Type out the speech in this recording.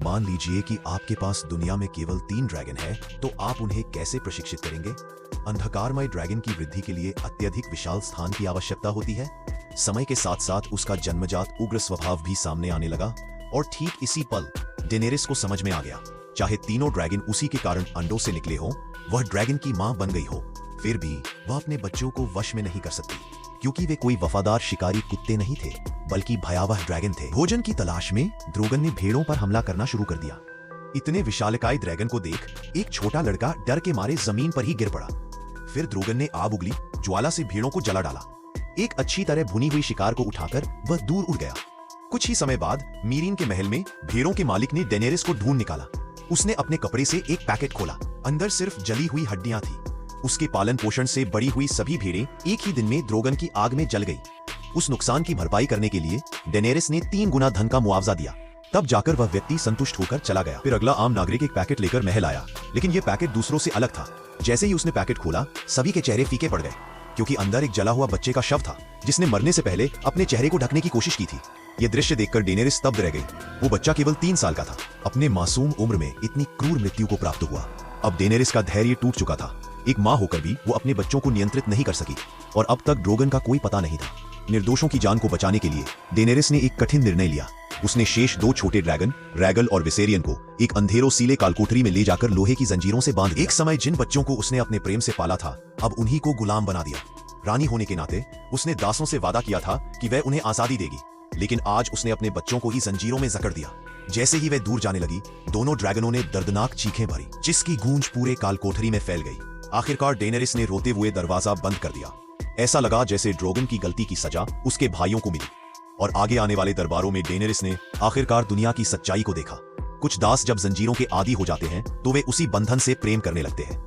मान लीजिए कि आपके पास दुनिया में केवल 3 ड्रैगन है, तो आप उन्हें कैसे प्रशिक्षित करेंगे? अंधकारमय ड्रैगन की वृद्धि के लिए अत्यधिक विशाल स्थान की आवश्यकता होती है। समय के साथ साथ उसका जन्मजात उग्र स्वभाव भी सामने आने लगा और ठीक इसी पल डेनेरिस को समझ में आ गया, चाहे तीनों ड्रैगन उसी के कारण अंडों से निकले हों, वह ड्रैगन की मां बन गई हो, फिर भी वह अपने बच्चों को वश में नहीं कर सकती, क्योंकि वे कोई वफादार शिकारी कुत्ते नहीं थे, बल्कि भयावह ड्रैगन थे। भोजन की तलाश में ड्रोगन ने भेड़ों पर हमला करना शुरू कर दिया। इतने विशालकाय ड्रैगन को देख एक छोटा लड़का डर के मारे जमीन पर ही गिर पड़ा। फिर ड्रोगन ने आग उगली, ज्वाला से भेड़ों को जला डाला। एक अच्छी तरह भुनी हुई शिकार को उठाकर वह दूर उड़ गया। कुछ ही समय बाद मीरीन के महल में भेड़ों के मालिक ने डेनेरिस को ढूंढ निकाला। उसने अपने कपड़े से एक पैकेट खोला, अंदर सिर्फ जली हुई हड्डियां थी। उसके पालन पोषण से बड़ी हुई सभी भेड़ें एक ही दिन में ड्रोगन की आग में जल गई। उस नुकसान की भरपाई करने के लिए डेनेरिस ने 3 गुना धन का मुआवजा दिया। तब जाकर वह व्यक्ति संतुष्ट होकर चला गया। फिर अगला आम नागरिक एक पैकेट लेकर महल आया, लेकिन यह पैकेट दूसरों से अलग था। जैसे ही उसने पैकेट खोला, सभी के चेहरे फीके पड़ गए, क्योंकि अंदर एक जला हुआ बच्चे का शव था, जिसने मरने से पहले अपने चेहरे को ढकने की कोशिश की थी। यह दृश्य देखकर डेनेरिस स्तब्ध रह गई। वो बच्चा केवल 3 साल का था। अपने मासूम उम्र में इतनी क्रूर मृत्यु को प्राप्त हुआ। अब डेनेरिस का धैर्य टूट चुका था। एक मां होकर भी वो अपने बच्चों को नियंत्रित नहीं कर सकी, और अब तक ड्रोगन का कोई पता नहीं था। निर्दोषों की जान को बचाने के लिए डेनेरिस ने एक कठिन निर्णय लिया। उसने शेष 2 छोटे ड्रैगन, रैगल और विसेरियन को एक अंधेरों सीले कालकोठरी में ले जाकर लोहे की जंजीरों से बांध दिया। एक समय जिन बच्चों को उसने अपने प्रेम से पाला था, अब उन्हीं को गुलाम बना दिया। रानी होने के नाते उसने दासों से वादा किया था कि वह उन्हें आजादी देगी, लेकिन आज उसने अपने बच्चों को ही जंजीरों में जकड़ दिया। जैसे ही वह दूर जाने लगी, दोनों ड्रैगनों ने दर्दनाक चीखें भरी, जिसकी गूंज पूरे कालकोठरी में फैल गई। आखिरकार डेनेरिस ने रोते हुए दरवाजा बंद कर दिया। ऐसा लगा जैसे ड्रोगन की गलती की सजा उसके भाइयों को मिली। और आगे आने वाले दरबारों में डेनेरिस ने आखिरकार दुनिया की सच्चाई को देखा। कुछ दास जब जंजीरों के आदी हो जाते हैं, तो वे उसी बंधन से प्रेम करने लगते हैं।